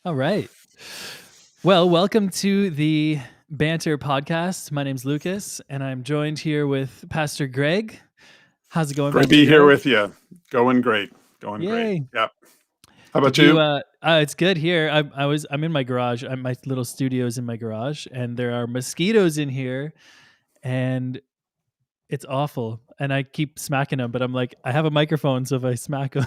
All right. Well, welcome to the Banter Podcast. My name's Lucas, and I'm joined here with Pastor Greg. How's it going, Great to Pastor be here Greg? with you. Going great. Yay! Yep. How about Did you? you? It's good here. I'm in my garage. My little studio's in my garage, and there are mosquitoes in here, and it's awful. And I keep smacking them, but I'm like, I have a microphone, so if I smack them,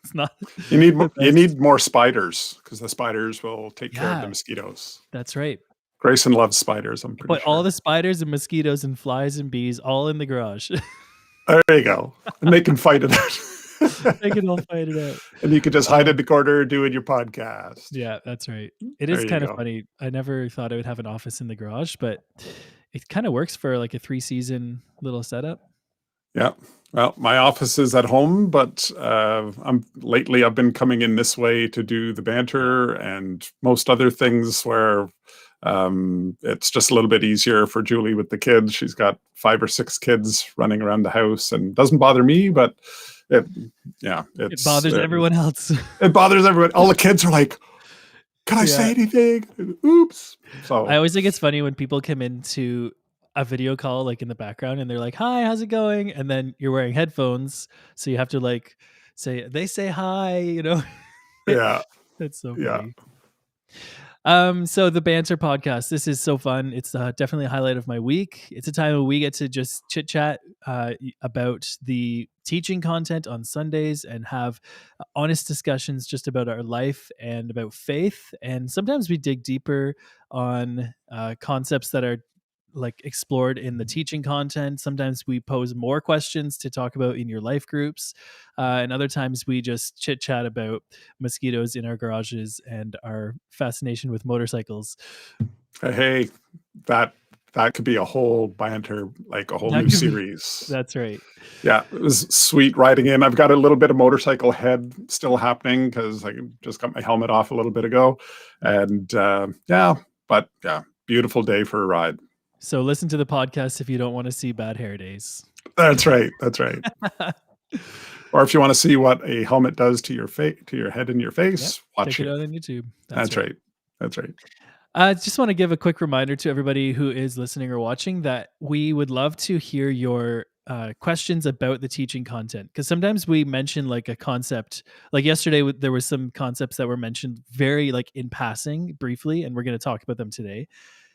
it's not You need the you best. need more spiders because the spiders will take care of the Yeah, mosquitoes. that's right. Grayson loves spiders, I'm pretty Put all sure. the spiders and mosquitoes and flies and bees all in the garage. There you go. And they can fight it out. They can all fight it out. And you can just hide in the corner doing your podcast. Yeah, that's right. It There is you kind of go. funny. I never thought I would have an office in the garage, but it kind of works for like a 3-season little setup. Yeah. Well, my office is at home, but lately I've been coming in this way to do the banter and most other things where it's just a little bit easier for Julie with the kids. She's got 5 or 6 kids running around the house, and doesn't bother me, but it bothers everyone else. It bothers everyone. All the kids are like, "Can I say anything?" Oops. So I always think it's funny when people come into a video call like in the background and they're like, "Hi, how's it going?" And then you're wearing headphones, so you have to like they say hi, yeah, That's so yeah. funny. So the Banter Podcast, this is so fun. It's definitely a highlight of my week. It's a time where we get to just chit chat about the teaching content on Sundays and have honest discussions just about our life and about faith. And sometimes we dig deeper on concepts that are like explored in the teaching content. Sometimes we pose more questions to talk about in your life groups. And other times we just chit chat about mosquitoes in our garages and our fascination with motorcycles. Hey, that could be a whole banter, like a whole That new could be- series. That's right. Yeah, it was sweet riding in. I've got a little bit of motorcycle head still happening because I just got my helmet off a little bit ago. And beautiful day for a ride. So listen to the podcast if you don't want to see bad hair days. That's right. That's right. Or if you want to see what a helmet does to your to your head and your face, watch check it out on YouTube. That's right. That's right. I just want to give a quick reminder to everybody who is listening or watching that we would love to hear your questions about the teaching content, because sometimes we mention like a concept, like yesterday there were some concepts that were mentioned very like in passing briefly, and we're going to talk about them today.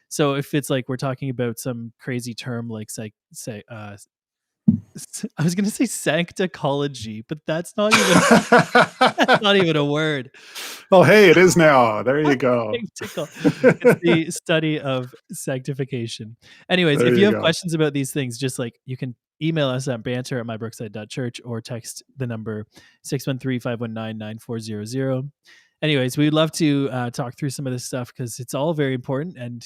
So if it's like we're talking about some crazy term like I was going to say sancticology, but that's not even a word. Well, hey, it is now. There you go. It's the study of sanctification. Anyways, There if you have go. questions about these things, just like you can email us at banter@mybrookside.church or text the number 613-519-9400. Anyways, we'd love to talk through some of this stuff because it's all very important. And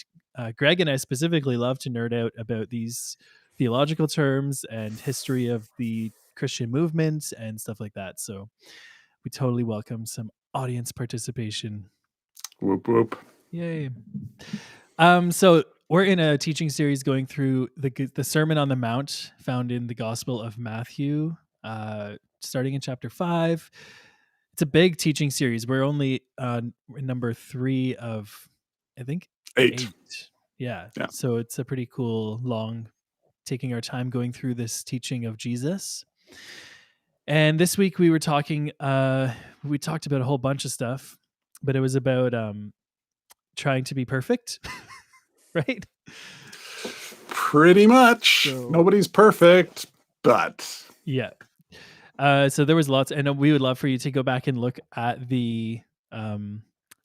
Greg and I specifically love to nerd out about these theological terms and history of the Christian movement and stuff like that. So we totally welcome some audience participation. Whoop, whoop. Yay. So we're in a teaching series going through the Sermon on the Mount found in the Gospel of Matthew, starting in chapter 5. It's a big teaching series. We're only number 3 of, I think, 8. Yeah. So it's a pretty cool, long, taking our time going through this teaching of Jesus. And this week we were talking, we talked about a whole bunch of stuff, but it was about trying to be perfect, right? Pretty much. So, nobody's perfect, but yeah. So there was lots, and we would love for you to go back and look at the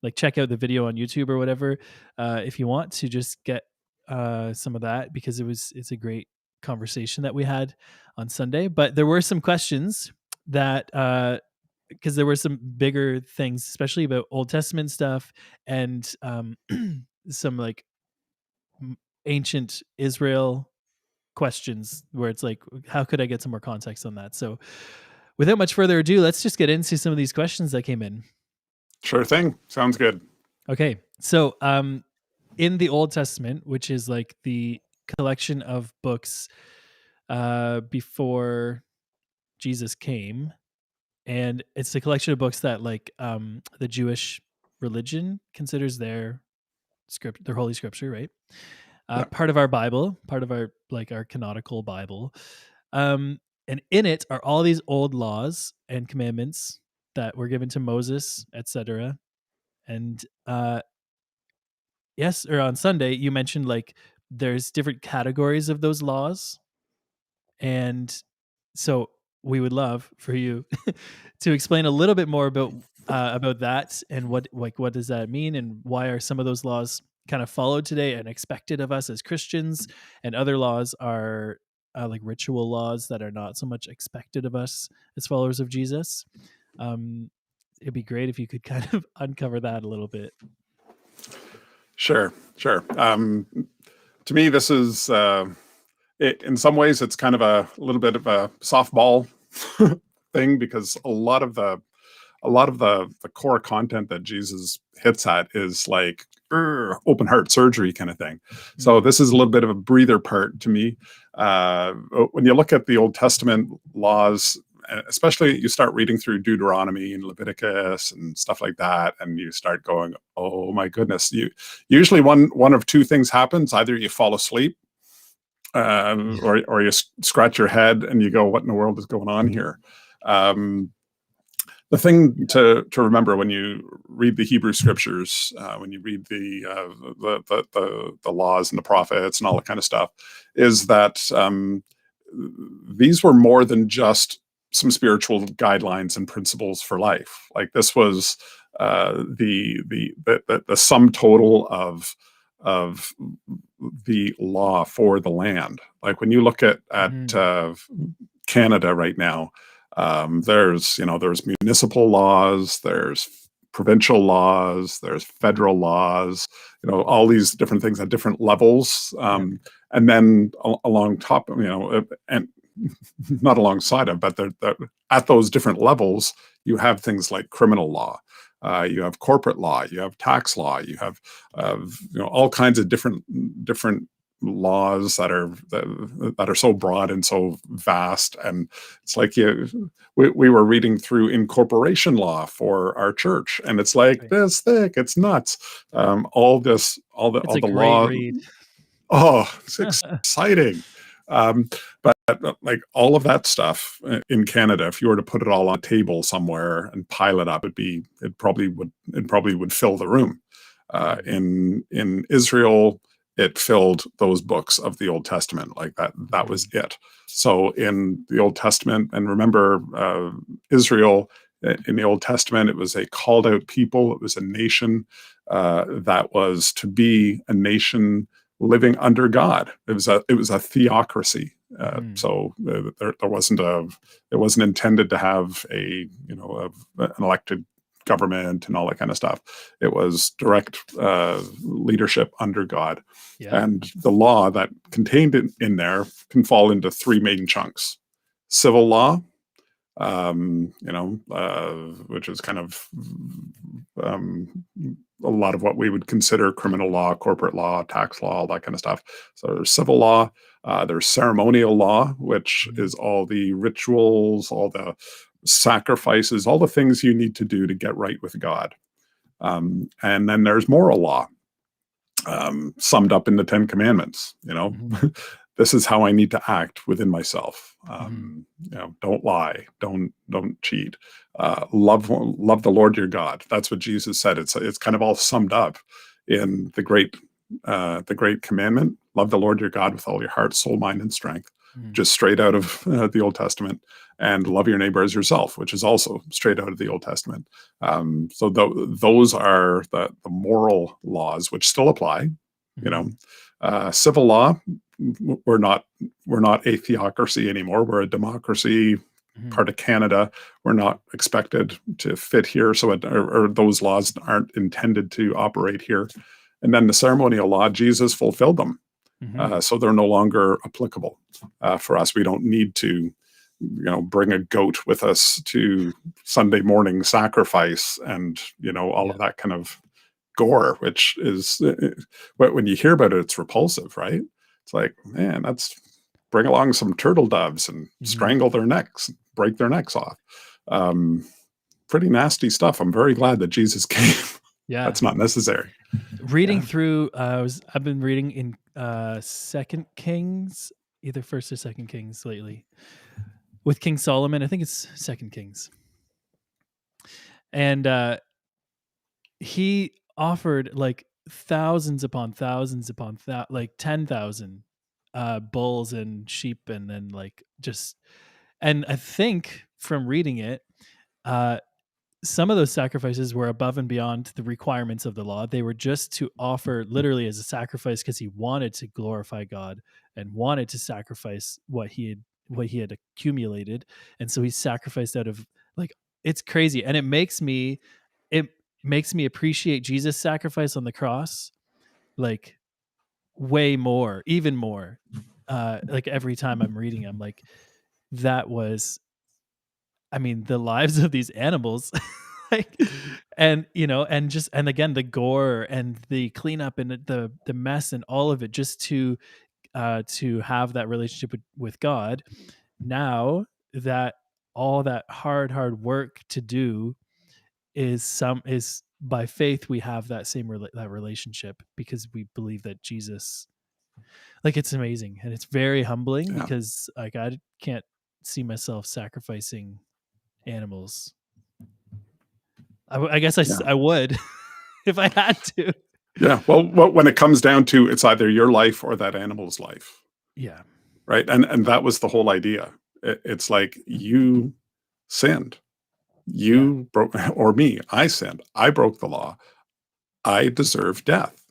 like check out the video on YouTube or whatever if you want to just get some of that, because it's a great conversation that we had on Sunday. But there were some questions that because there were some bigger things, especially about Old Testament stuff and some like ancient Israel questions where it's like, how could I get some more context on that? So without much further ado, let's just get into some of these questions that came in. Sure thing. Sounds good. Okay. So in the Old Testament, which is like the collection of books before Jesus came, and it's a collection of books that like the Jewish religion considers their script, their holy scripture, right? Yeah. Part of our Bible, part of our our canonical Bible, and in it are all these old laws and commandments that were given to Moses, etc. And yes, or on Sunday you mentioned like there's different categories of those laws, and so we would love for you to explain a little bit more about that and what does that mean and why are some of those laws kind of followed today and expected of us as Christians, and other laws are like ritual laws that are not so much expected of us as followers of Jesus. Um, it'd be great if you could kind of uncover that a little bit. Sure. To me, this is in some ways it's kind of a little bit of a softball thing, because a lot of the core content that Jesus hits at is like open heart surgery kind of thing. So this is a little bit of a breather part to me. When you look at the Old Testament laws, especially you start reading through Deuteronomy and Leviticus and stuff like that, and you start going, oh my goodness, you usually one of two things happens: either you fall asleep, or you scratch your head and you go, what in the world is going on here? The thing to remember when you read the Hebrew scriptures, when you read the laws and the prophets and all that kind of stuff, is that these were more than just some spiritual guidelines and principles for life. Like this was the sum total of the law for the land. Like when you look at Canada right now, there's municipal laws, there's provincial laws, there's federal laws, all these different things at different levels, and then along top, and not alongside of, but at those different levels, you have things like criminal law, you have corporate law, you have tax law, you have all kinds of different laws that are so broad and so vast. And it's like we were reading through incorporation law for our church, and it's like this thick, it's nuts. All the law. Read. Oh, it's exciting. But like all of that stuff in Canada, if you were to put it all on a table somewhere and pile it up, it probably would fill the room. In Israel, it filled those books of the Old Testament. Like that was it. So in the Old Testament, and remember, Israel in the Old Testament, it was a called out people. It was a nation that was to be a nation living under God. It was a theocracy. So there wasn't it wasn't intended to have an elected government and all that kind of stuff. It was direct leadership under God. Yeah. And the law that contained in there can fall into three main chunks: civil law, which is kind of a lot of what we would consider criminal law, corporate law, tax law, all that kind of stuff. So there's civil law, there's ceremonial law, which is all the rituals, all the sacrifices, all the things you need to do to get right with God. And then there's moral law, summed up in the 10 Commandments. This is how I need to act within myself. Don't lie, don't cheat, love the Lord your God. That's what Jesus said. It's kind of all summed up in the great commandment: love the Lord your God with all your heart, soul, mind, and strength. Just straight out of the Old Testament. And love your neighbor as yourself, which is also straight out of the Old Testament. So those are the moral laws which still apply. Civil law, we're not a theocracy anymore. We're a democracy, part of Canada. We're not expected to fit here, so or those laws aren't intended to operate here. And then the ceremonial law, Jesus fulfilled them. So they're no longer applicable for us. We don't need to, bring a goat with us to Sunday morning sacrifice and, all of that kind of gore, which is, when you hear about it, it's repulsive, right? It's like, man, bring along some turtle doves and strangle their necks, break their necks off. Pretty nasty stuff. I'm very glad that Jesus came. Yeah. That's not necessary. Reading Yeah. through, I've been reading in Second Kings, either First or Second Kings lately, with King Solomon. I think it's Second Kings, and he offered like thousands upon thousands upon like 10,000 bulls and sheep, and then like just, and I think from reading it, uh some of those sacrifices were above and beyond the requirements of the law. They were just to offer literally as a sacrifice because he wanted to glorify God and wanted to sacrifice what he had accumulated. And so he sacrificed out of, like, it's crazy. And it makes me appreciate Jesus' sacrifice on the cross like way more, even more. Like every time I'm reading, I'm like, that was, I mean, the lives of these animals, like, and and again, the gore and the cleanup and the mess and all of it, just to have that relationship with God. Now that all that hard work to do is by faith, we have that same that relationship because we believe that Jesus, like, it's amazing and it's very humbling Yeah. because like I can't see myself sacrificing animals. I guess Yeah. I would if I had to. Yeah. Well, when it comes down to, it's either your life or that animal's life, Yeah. right? And that was the whole idea. It's like you sinned, Yeah. you broke, or me, I sinned, I broke the law, I deserve death.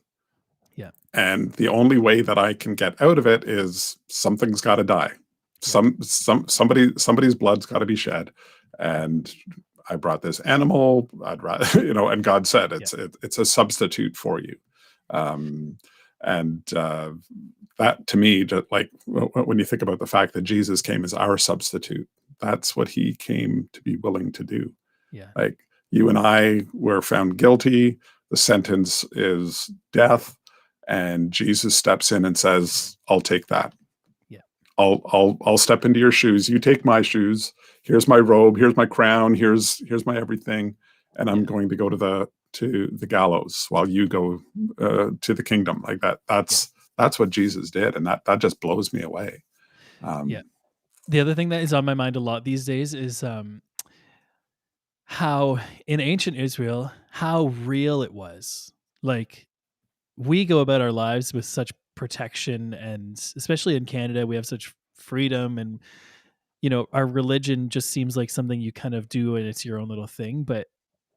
Yeah. And the only way that I can get out of it is something's got to die. Yeah. Somebody's blood's got to be shed. And I brought this animal. I'd rather, and God said Yeah. it's a substitute for you. Um, and that to me, like when you think about the fact that Jesus came as our substitute, that's what he came to be willing to do. Yeah. Like, you and I were found guilty. The sentence is death. And Jesus steps in and says, I'll take that. Yeah. I'll step into your shoes. You take my shoes. Here's my robe. Here's my crown. Here's my everything. And I'm Yeah. going to go to the gallows while you go to the kingdom. Like that. Yeah. That's what Jesus did, and that just blows me away. Yeah. Um, The other thing that is on my mind a lot these days is how in ancient Israel, how real it was. Like, we go about our lives with such protection, and especially in Canada, we have such freedom, and our religion just seems like something you kind of do and it's your own little thing. But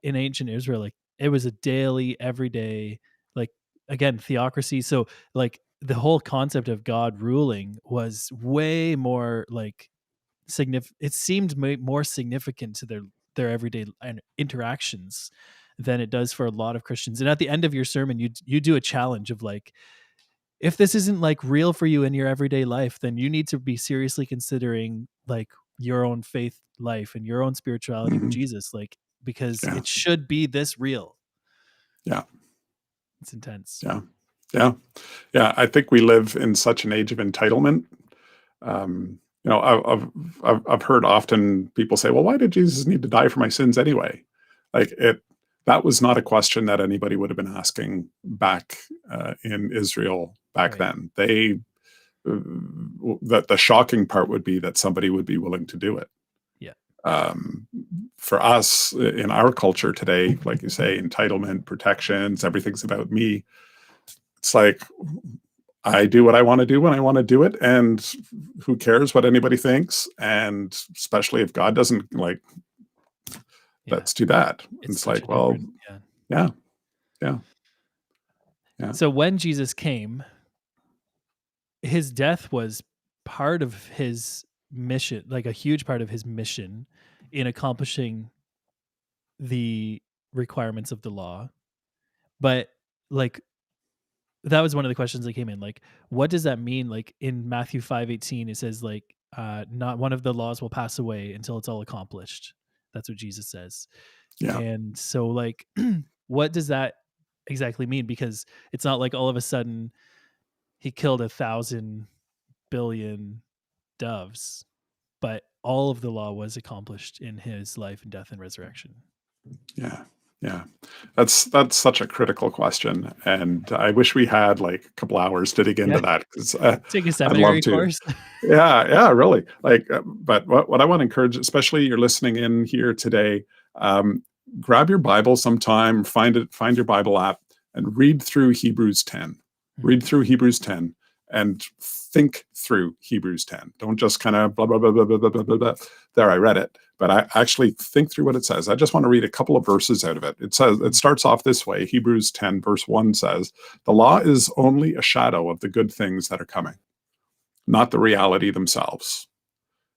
in ancient Israel, like, it was a daily, everyday, like, again, theocracy. So like the whole concept of God ruling was way more like significant. It seemed more significant to their everyday interactions than it does for a lot of Christians. And at the end of your sermon, you do a challenge of like, if this isn't like real for you in your everyday life, then you need to be seriously considering like your own faith life and your own spirituality with mhm. Jesus, like, because Yeah, it should be this real. yeah, It's intense. yeah, yeah, yeah. I think we live in such an age of entitlement. Um, I've heard often people say, "Well, why did Jesus need to die for my sins anyway?" Like, that was not a question that anybody would have been asking back in Israel back Right. then. That the shocking part would be that somebody would be willing to do it. Yeah. Um, for us in our culture today, like you say, entitlement, protections, everything's about me. It's like, I do what I want to do when I want to do it, and who cares what anybody thinks? And especially if God doesn't like, Yeah. that's too bad. And It's it's such a like, well, different, yeah. yeah, yeah, yeah, So when Jesus came, his death was part of his mission, like a huge part of his mission in accomplishing the requirements of the law. But like, that was one of the questions that came in. Like, what does that mean? Like in Matthew 5:18, it says like, not one of the laws will pass away until it's all accomplished. That's what Jesus says. yeah, And so like, what does that exactly mean? Because it's not like all of a sudden he killed 1,000,000,000,000 doves, but all of the law was accomplished in his life and death and resurrection. yeah. Yeah, that's such a critical question, and I wish we had like a couple hours to dig Yeah, into that because take a I'd love seminary to. course. Yeah, yeah, really. Like, but what I want to encourage, especially you're listening in here today, um, grab your Bible sometime, find your Bible app, and read through Hebrews 10. Mhm. Read through Hebrews 10 and think through Hebrews 10. Don't just kind of blah blah blah blah blah blah blah blah. Blah. There, I read it, but I actually think through what it says. I just want to read a couple of verses out of it. It says it Mhm. starts off this way. Hebrews 10 verse 1 says, "The law is only a shadow of the good things that are coming, not the reality themselves."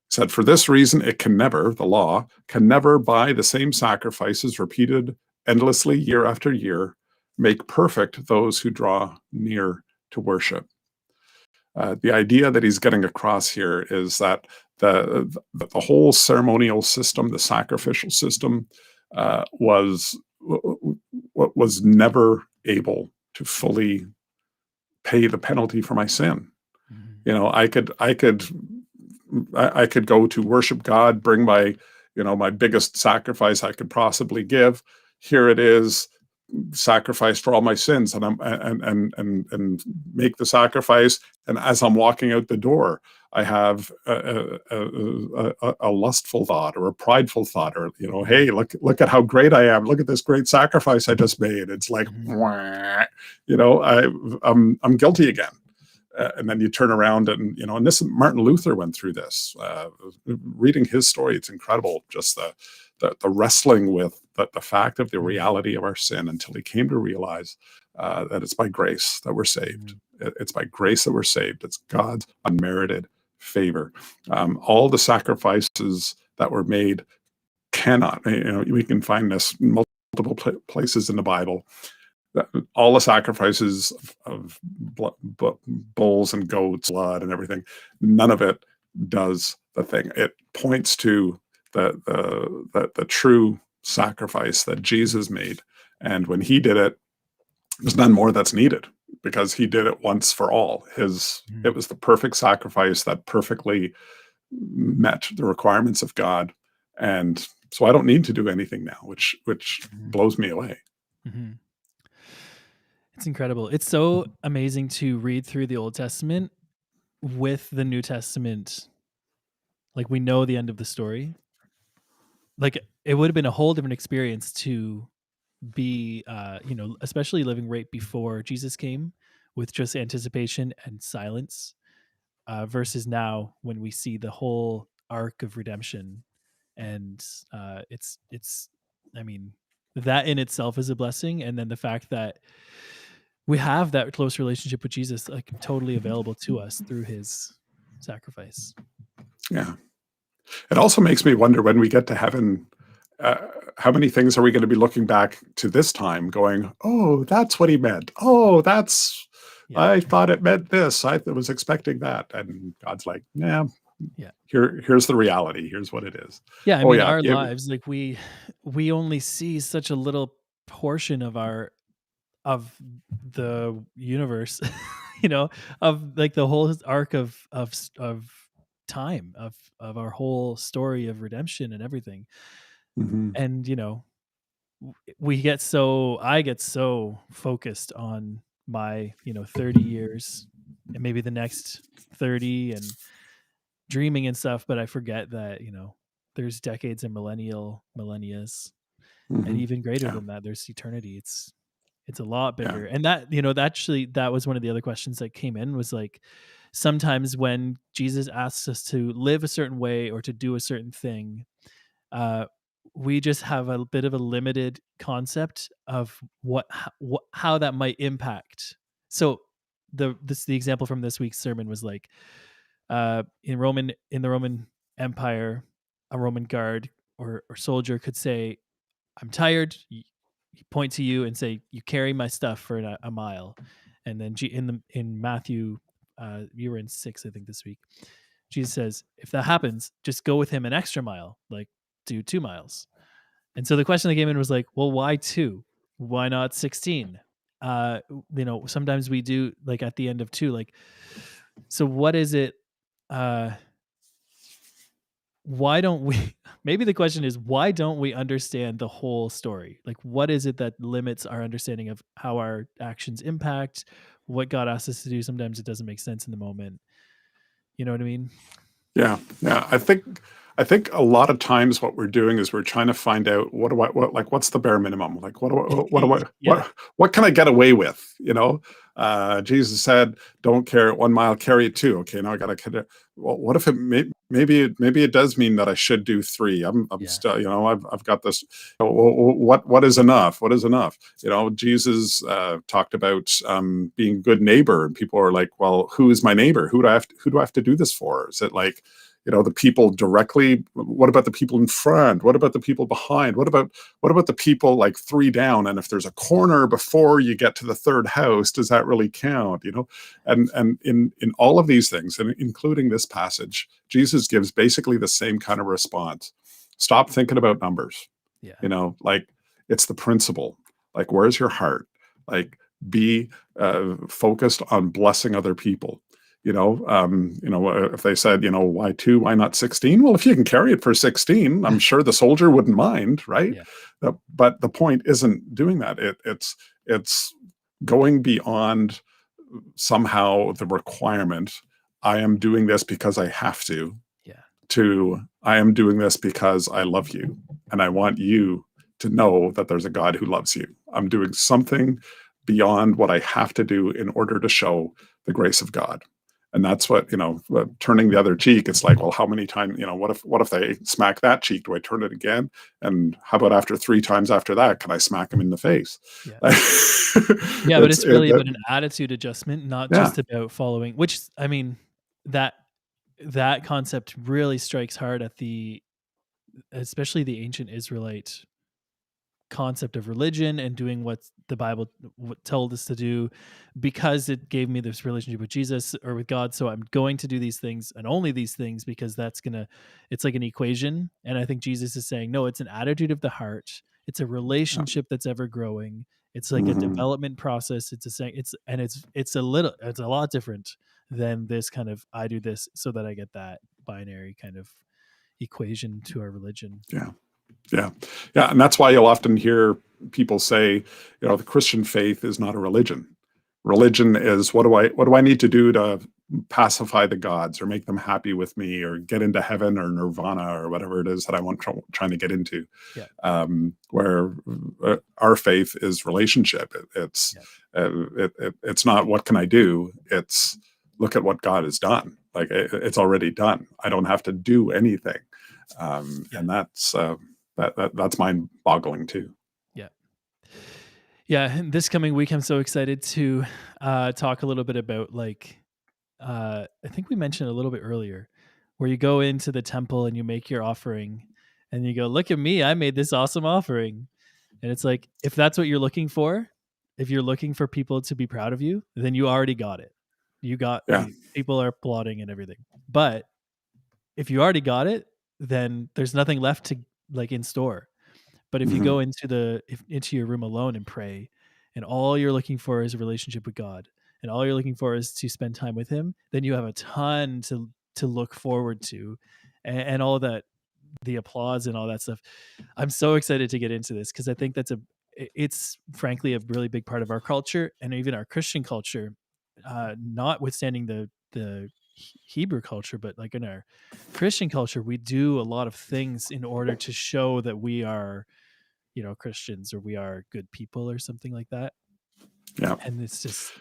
Said, "For this reason, it can never, the law, can never, by the same sacrifices repeated endlessly year after year, make perfect those who draw near to worship." The idea that he's getting across here is that the whole ceremonial system, the sacrificial system, was was never able to fully pay the penalty for my sin. Mhm. You know, I could go to worship God, bring my, my biggest sacrifice I could possibly give. Here it is, sacrifice for all my sins, and and make the sacrifice. And as I'm walking out the door, I have a lustful thought or a prideful thought, or Mhm. hey, look at how great I am. Look at this great sacrifice I just made. It's like, Mhm. wah, I'm guilty again. And then you turn around and and this Martin Luther went through this. Reading his story, it's incredible. Just the wrestling with the fact of the Mhm. reality of our sin until he came to realize that it's by grace that we're saved. Mhm. It's by grace that we're saved. It's God's unmerited favor. All the sacrifices that were made cannot. We can find this in multiple places in the Bible, all the sacrifices of bulls and goats, blood and everything, none of it does the thing. It points to the true sacrifice that Jesus made, and when he did it, there's none more that's needed because he did it once for all. It Mhm. was the perfect sacrifice that perfectly met the requirements of God, and so I don't need to do anything now, which Mhm. blows me away. Mhm. It's incredible. It's so amazing to read through the Old Testament with the New Testament. Like, we know the end of the story. Like, it would have been a whole different experience to be, especially living right before Jesus came with just anticipation and silence, versus now when we see the whole arc of redemption. And it's I mean, that in itself is a blessing, and then the fact that we have that close relationship with Jesus, like, totally available to us through his sacrifice. Yeah. It also makes me wonder when we get to heaven, uh, how many things are we going to be looking back to this time going, oh, that's what he meant. Oh, Yeah. I thought it meant this. I was expecting that. And God's like, yeah, Yeah. here's the reality. Here's what it is. Yeah, I Oh, mean, yeah. our lives, like, we only see such a little portion of the universe, you know, of like the whole arc of time of our whole story of redemption and everything. Mhm. And we get so I get so focused on my 30 years and maybe the next 30 and dreaming and stuff, but I forget that there's decades and millennias, and Mhm. even greater Yeah. than that there's eternity. It's a lot Yeah. bigger. And that was one of the other questions that came in, was like, sometimes when Jesus asks us to live a certain way or to do a certain thing, uh, we just have a bit of a limited concept of how that might impact. So the example from this week's sermon was like, in the Roman Empire, a Roman guard or soldier could say, "I'm tired." He point to you and say, "You carry my stuff for a mile." And then in Matthew, you were in 6, I think, this week. Jesus says, "If that happens, just go with him an extra mile, like do 2 miles." And so the question that came in was like, "Well, why 2? Why not 16?" Sometimes we do, like, at the end of 2, like, so what is it? Uh, why don't we maybe the question is, why don't we understand the whole story? Like, what is it that limits our understanding of how our actions impact what God asks us to do? Sometimes it doesn't make sense in the moment. You know what I mean? Yeah, yeah. I think a lot of times what we're doing is we're trying to find out what's the bare minimum? Like Yeah, what can I get away with? Jesus said, "Don't carry it 1 mile, carry it two." Okay, now I got to carry it. Well, what if maybe it does mean that I should do three? I'm yeah, still, I've got this. What is enough? What is enough? Jesus talked about being a good neighbor, and people are like, "Well, who is my neighbor? Who do I have to do this for? Is it like, the people directly? What about the people in front? What about the people behind? What about the people like three down? And if there's a corner before you get to the third house, does that really count? And in all of these things, and including this passage, Jesus gives basically the same kind of response. Stop thinking about numbers. yeah, Like, it's the principle. Like, where's your heart? Like, be focused on blessing other people. If they said, why two, why not 16? Well, if you can carry it for 16, I'm sure the soldier wouldn't mind, right? yeah, But the point isn't doing that. It's going beyond somehow the requirement. I am doing this because I have yeah, to I am doing this because I love you and I want you to know that there's a God who loves you. I'm doing something beyond what I have to do in order to show the grace of God. And that's what, turning the other cheek. It's like, well, how many times, what if they smack that cheek? Do I turn it again? And how about after 3 times after that, can I smack them in the face? yeah. Yeah, but it's it's really about an attitude adjustment, not Yeah, just about following, which I mean, that that concept really strikes hard at the especially the ancient Israelite concept of religion and doing what the Bible told us to do because it gave me this relationship with Jesus or with God. So I'm going to do these things and only these things because it's like an equation. And I think Jesus is saying, no, it's an attitude of the heart. It's a yeah. relationship that's ever growing. It's like a Mhm. development process. It's a lot different than this kind of I do this so that I get that binary kind of equation to our religion. Yeah. Yeah. Yeah. And that's why you'll often hear people say, the Christian faith is not a religion. Religion is, what do I need to do to pacify the gods or make them happy with me or get into heaven or nirvana or whatever it is that I want trying to get into. Yeah. Where our faith is relationship. Yeah. It's not what can I do. It's look at what God has done. Like, it's already done. I don't have to do anything. Yeah. And that's mind boggling too. Yeah. Yeah, and this coming week, I'm so excited to talk a little bit about I think we mentioned a little bit earlier, where you go into the temple and you make your offering, and you go, "Look at me! I made this awesome offering." And it's like, if that's what you're looking for, if you're looking for people to be proud of you, then you already got it. Yeah. People are applauding and everything. But if you already got it, then there's nothing left to like in store. But if you Hmm. go into your room alone and pray, and all you're looking for is a relationship with God, and all you're looking for is to spend time with Him, then you have a ton to look forward to, and all that the applause and all that stuff. I'm so excited to get into this because I think it's frankly a really big part of our culture and even our Christian culture, notwithstanding the Hebrew culture, but like in our Christian culture, we do a lot of things in order to show that we are Christians or we are good people or something like that. Yeah. And it's just.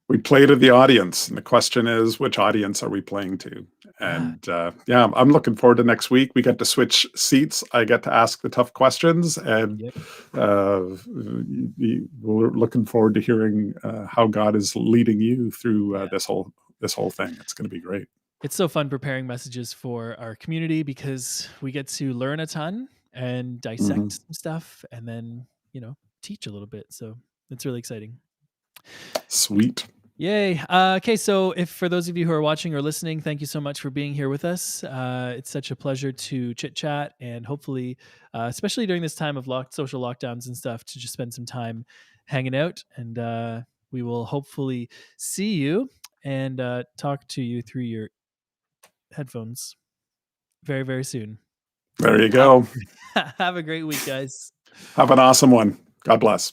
We play to the audience, and the question is, which audience are we playing to? Yeah, And yeah, I'm looking forward to next week. We get to switch seats. I get to ask the tough questions, and yep, we're looking forward to hearing how God is leading you through yeah. this whole thing. It's going to be great. It's so fun preparing messages for our community because we get to learn a ton and Hmm. dissect some stuff and then, teach a little bit. So it's really exciting. Sweet. Yay. Okay. So if for those of you who are watching or listening, thank you so much for being here with us. It's such a pleasure to chit chat and hopefully, especially during this time of social lockdowns and stuff, to just spend some time hanging out. And we will hopefully see you and talk to you through your headphones. very, very soon. There you Have go. have a great week, guys. Have an awesome one. God bless.